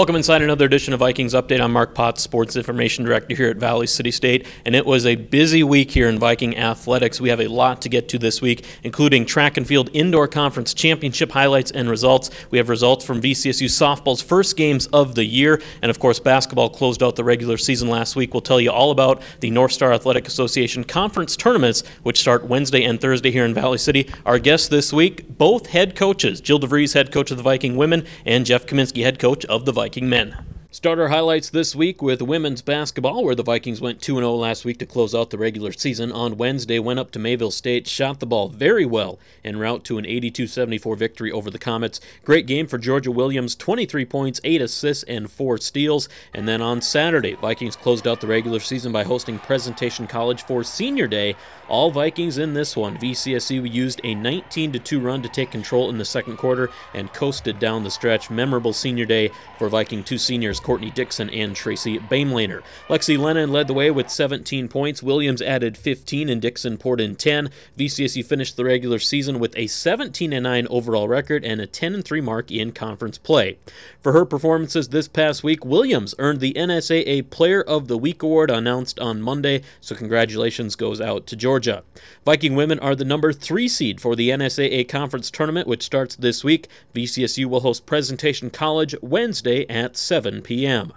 Welcome inside another edition of Vikings Update. I'm Mark Potts, Sports Information Director here at Valley City State, and it was a busy week here in Viking athletics. We have a lot to get to this week, including track and field indoor conference championship highlights and results. We have results from VCSU softball's first games of the year, and of course basketball closed out the regular season last week. We'll tell you all about the North Star Athletic Association conference tournaments, which start Wednesday and Thursday here in Valley City. Our guests this week, both head coaches, Jill DeVries, head coach of the Viking women, and Jeff Kaminsky, head coach of the Viking men. Start our highlights this week with women's basketball, where the Vikings went 2-0 last week to close out the regular season. On Wednesday, went up to Mayville State, shot the ball very well en route to an 82-74 victory over the Comets. Great game for Georgia Williams, 23 points, 8 assists, and 4 steals. And then on Saturday, Vikings closed out the regular season by hosting Presentation College for Senior Day. All Vikings in this one. VCSU used a 19-2 run to take control in the second quarter and coasted down the stretch. Memorable Senior Day for Viking two seniors, Courtney Dixon and Tracy Baimlaner. Lexi Lennon led the way with 17 points. Williams added 15 and Dixon poured in 10. VCSU finished the regular season with a 17-9 overall record and a 10-3 mark in conference play. For her performances this past week, Williams earned the NSAA Player of the Week award announced on Monday, so congratulations goes out to Georgia. Viking women are the number 3 seed for the NSAA Conference Tournament, which starts this week. VCSU will host Presentation College Wednesday at 7 p.m.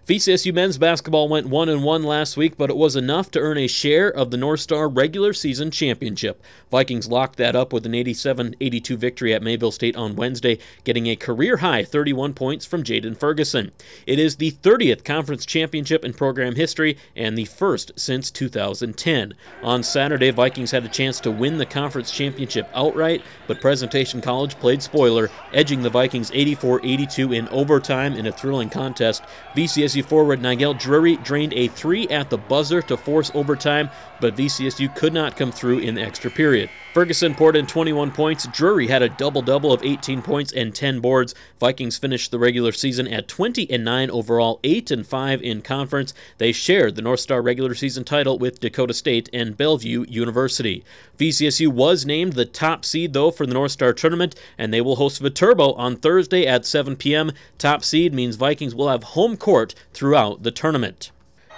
VCSU men's basketball went 1-1 last week, but it was enough to earn a share of the North Star regular season championship. Vikings locked that up with an 87-82 victory at Mayville State on Wednesday, getting a career-high 31 points from Jaden Ferguson. It is the 30th conference championship in program history and the first since 2010. On Saturday, Vikings had a chance to win the conference championship outright, but Presentation College played spoiler, edging the Vikings 84-82 in overtime in a thrilling contest. VCSU forward Nigel Drury drained a 3 at the buzzer to force overtime, but VCSU could not come through in the extra period. Ferguson poured in 21 points. Drury had a double-double of 18 points and 10 boards. Vikings finished the regular season at 20-9 overall, 8-5 in conference. They shared the North Star regular season title with Dakota State and Bellevue University. VCSU was named the top seed, though, for the North Star tournament, and they will host Viterbo on Thursday at 7 p.m. Top seed means Vikings will have home court throughout the tournament.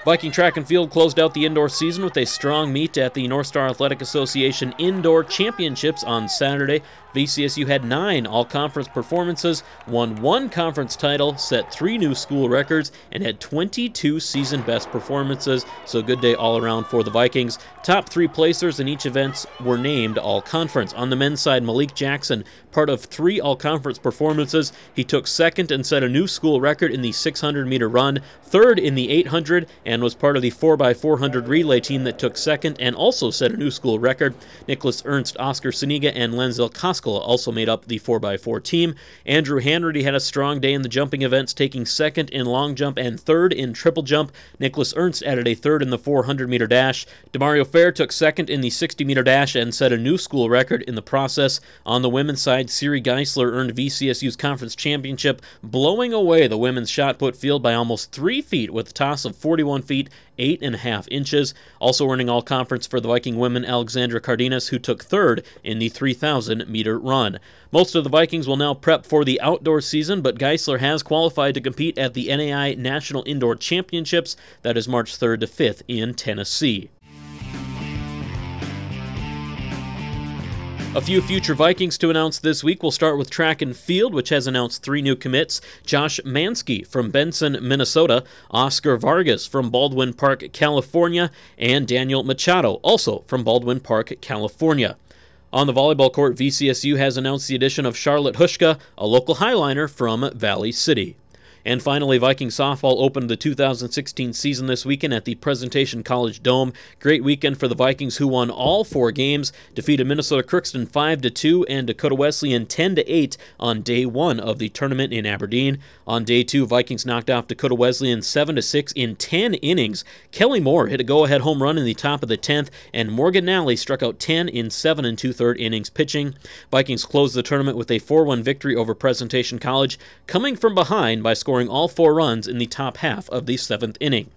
Viking track and field closed out the indoor season with a strong meet at the North Star Athletic Association Indoor Championships on Saturday. VCSU had 9 all-conference performances, won 1 conference title, set 3 new school records, and had 22 season-best performances, so good day all around for the Vikings. Top 3 placers in each event were named all-conference. On the men's side, Malik Jackson, part of 3 all-conference performances. He took second and set a new school record in the 600-meter run, third in the 800, and was part of the 4x400 relay team that took second and also set a new school record. Nicholas Ernst, Oscar Siniga, and Lenzel Koskela also made up the 4x4 team. Andrew Hanratty had a strong day in the jumping events, taking second in long jump and third in triple jump. Nicholas Ernst added a third in the 400-meter dash. Demario Fair took second in the 60-meter dash and set a new school record in the process. On the women's side, Siri Geisler earned VCSU's conference championship, blowing away the women's shot put field by almost 3 feet with a toss of 41 feet, 8.5 inches. Also earning all conference for the Viking women, Alexandra Cardenas, who took third in the 3,000-meter run. Most of the Vikings will now prep for the outdoor season, but Geisler has qualified to compete at the NAI National Indoor Championships. That is March 3rd to 5th in Tennessee. A few future Vikings to announce this week. We'll start with track and field, which has announced 3 new commits. Josh Mansky from Benson, Minnesota, Oscar Vargas from Baldwin Park, California, and Daniel Machado, also from Baldwin Park, California. On the volleyball court, VCSU has announced the addition of Charlotte Hushka, a local highliner from Valley City. And finally, Viking softball opened the 2016 season this weekend at the Presentation College Dome. Great weekend for the Vikings, who won all 4 games, defeated Minnesota Crookston 5-2 and Dakota Wesleyan 10-8 on day 1 of the tournament in Aberdeen. On day 2, Vikings knocked off Dakota Wesleyan 7-6 in 10 innings. Kelly Moore hit a go-ahead home run in the top of the 10th, and Morgan Nally struck out 10 in 7 2/3 innings pitching. Vikings closed the tournament with a 4-1 victory over Presentation College, coming from behind by scoring all 4 runs in the top half of the 7th inning.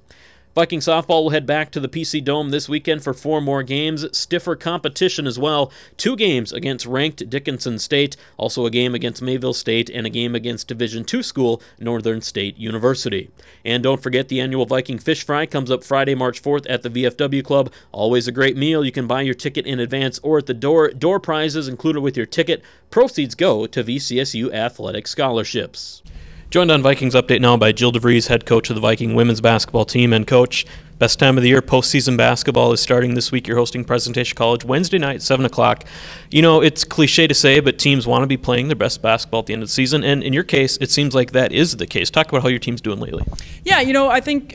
Viking softball will head back to the PC Dome this weekend for 4 more games. Stiffer competition as well. 2 games against ranked Dickinson State, also a game against Mayville State, and a game against Division II school Northern State University. And don't forget, the annual Viking Fish Fry comes up Friday, March 4th at the VFW Club. Always a great meal. You can buy your ticket in advance or at the door. Door prizes included with your ticket. Proceeds go to VCSU athletic scholarships. Joined on Vikings Update now by Jill DeVries, head coach of the Viking women's basketball team. And coach, best time of the year, postseason basketball is starting this week. You're hosting Presentation College Wednesday night, 7 o'clock. You know, it's cliche to say, but teams want to be playing their best basketball at the end of the season. And in your case, it seems like that is the case. Talk about how your team's doing lately. Yeah, you know, I think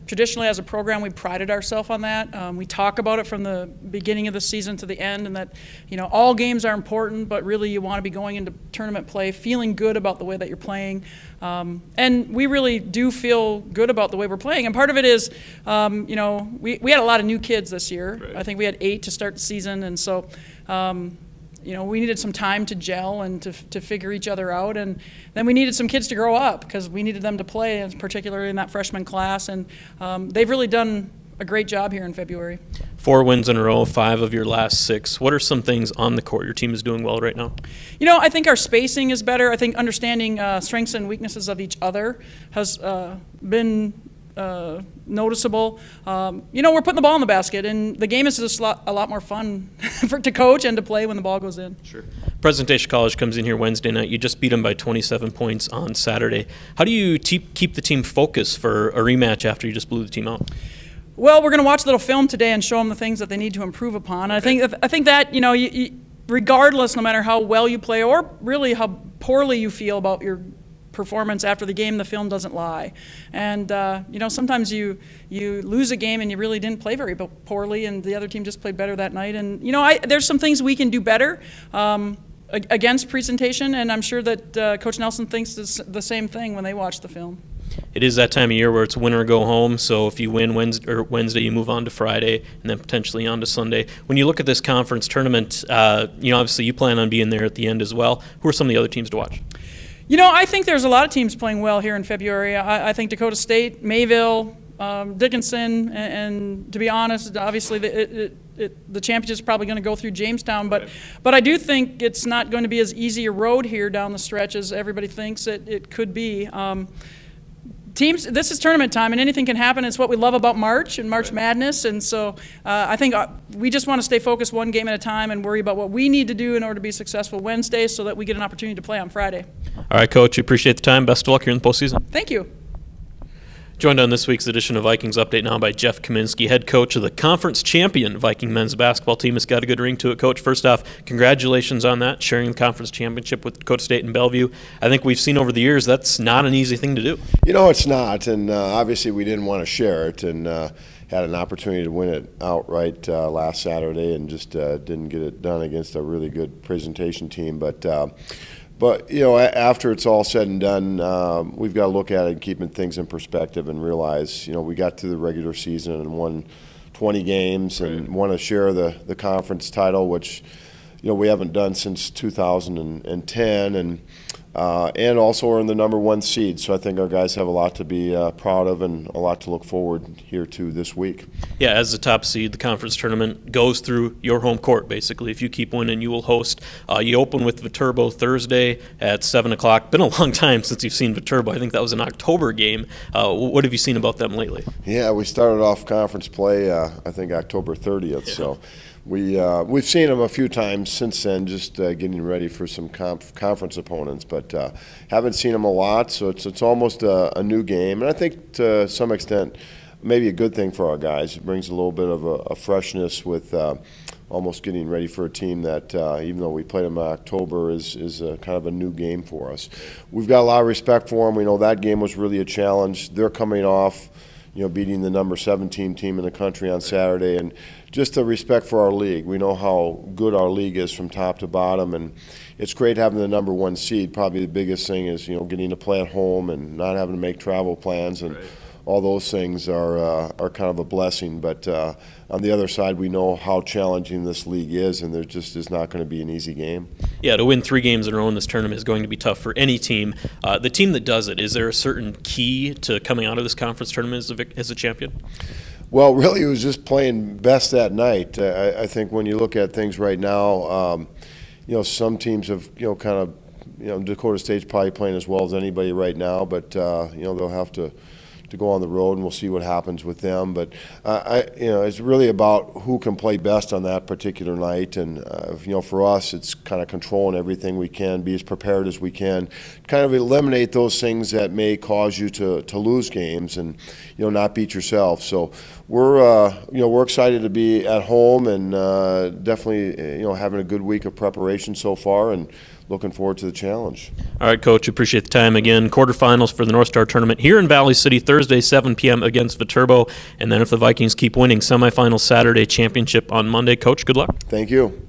traditionally as a program, we prided ourselves on that. We talk about it from the beginning of the season to the end, and that, you know, all games are important, but really you want to be going into tournament play feeling good about the way that you're playing. And we really do feel good about the way we're playing. And part of it is, you know, we had a lot of new kids this year. Right. I think we had 8 to start the season, and so you know, we needed some time to gel and to figure each other out, and then we needed some kids to grow up because we needed them to play, and particularly in that freshman class, and they've really done a great job here in February. 4 wins in a row, 5 of your last 6. What are some things on the court your team is doing well right now? You know, I think our spacing is better. I think understanding strengths and weaknesses of each other has been noticeable. You know, we're putting the ball in the basket, and the game is just a lot more fun to coach and to play when the ball goes in. Sure. Presentation College comes in here Wednesday night. You just beat them by 27 points on Saturday. How do you keep the team focused for a rematch after you just blew the team out? Well, we're going to watch a little film today and show them the things that they need to improve upon. Okay. I think that, you know, regardless, no matter how well you play or really how poorly you feel about your performance after the game, the film doesn't lie. And you know, sometimes you lose a game and you really didn't play very poorly, and the other team just played better that night. And you know, there's some things we can do better against presentation, and I'm sure that Coach Nelson thinks the same thing when they watch the film. It is that time of year where it's win or go home, so if you win Wednesday, you move on to Friday, and then potentially on to Sunday. When you look at this conference tournament, you know, obviously you plan on being there at the end as well. Who are some of the other teams to watch? You know, I think there's a lot of teams playing well here in February. I think Dakota State, Mayville, Dickinson, and to be honest, obviously the championship is probably going to go through Jamestown, but I do think it's not going to be as easy a road here down the stretch as everybody thinks it could be. Teams, this is tournament time, and anything can happen. It's what we love about March and March Madness, and so I think we just want to stay focused one game at a time and worry about what we need to do in order to be successful Wednesday so that we get an opportunity to play on Friday. All right, Coach, we appreciate the time. Best of luck here in the postseason. Thank you. Joined on this week's edition of Vikings Update now by Jeff Kaminsky, head coach of the conference champion Viking men's basketball team. It's got a good ring to it, Coach. First off, congratulations on that, sharing the conference championship with Dakota State and Bellevue. I think we've seen over the years that's not an easy thing to do. You know, it's not, and obviously we didn't want to share it, and had an opportunity to win it outright last Saturday and just didn't get it done against a really good presentation team. But you know, after it's all said and done, we've got to look at it and keeping things in perspective and realize, you know, we got to the regular season and won 20 games and want to share the conference title, which, you know, we haven't done since 2010, and also are in the #1 seed. So I think our guys have a lot to be proud of and a lot to look forward here to this week. Yeah, as the top seed, the conference tournament goes through your home court, basically. If you keep winning, you will host. You open with Viterbo Thursday at 7 o'clock. Been a long time since you've seen Viterbo. I think that was an October game. What have you seen about them lately? Yeah, we started off conference play, I think, October 30th. Yeah. So we've seen them a few times since then, just getting ready for some conference opponents, but haven't seen them a lot. So it's almost a new game, and I think to some extent maybe a good thing for our guys. It brings a little bit of a freshness with almost getting ready for a team that, even though we played them in October, is kind of a new game for us. We've got a lot of respect for them. We know that game was really a challenge. They're coming off, you know, beating the number 17 team in the country on Saturday, and just the respect for our league. We know how good our league is from top to bottom, and it's great having the #1 seed. Probably the biggest thing is, you know, getting to play at home and not having to make travel plans, and all those things are kind of a blessing. But on the other side, we know how challenging this league is, and there just is not going to be an easy game. Yeah, to win 3 games in a row in this tournament is going to be tough for any team. The team that does it, is there a certain key to coming out of this conference tournament as a champion? Well, really, it was just playing best that night. I think when you look at things right now, some teams have, kind of, Dakota State's probably playing as well as anybody right now, but, they'll have to go on the road, and we'll see what happens with them. But it's really about who can play best on that particular night. And for us, it's kind of controlling everything we can, be as prepared as we can, kind of eliminate those things that may cause you to lose games, and not beat yourself. So we're excited to be at home, and definitely having a good week of preparation so far, and looking forward to the challenge. All right, Coach, appreciate the time again. Quarterfinals for the North Star Tournament here in Valley City Thursday, 7 p.m. against Viterbo. And then if the Vikings keep winning, semifinals Saturday, championship on Monday. Coach, good luck. Thank you.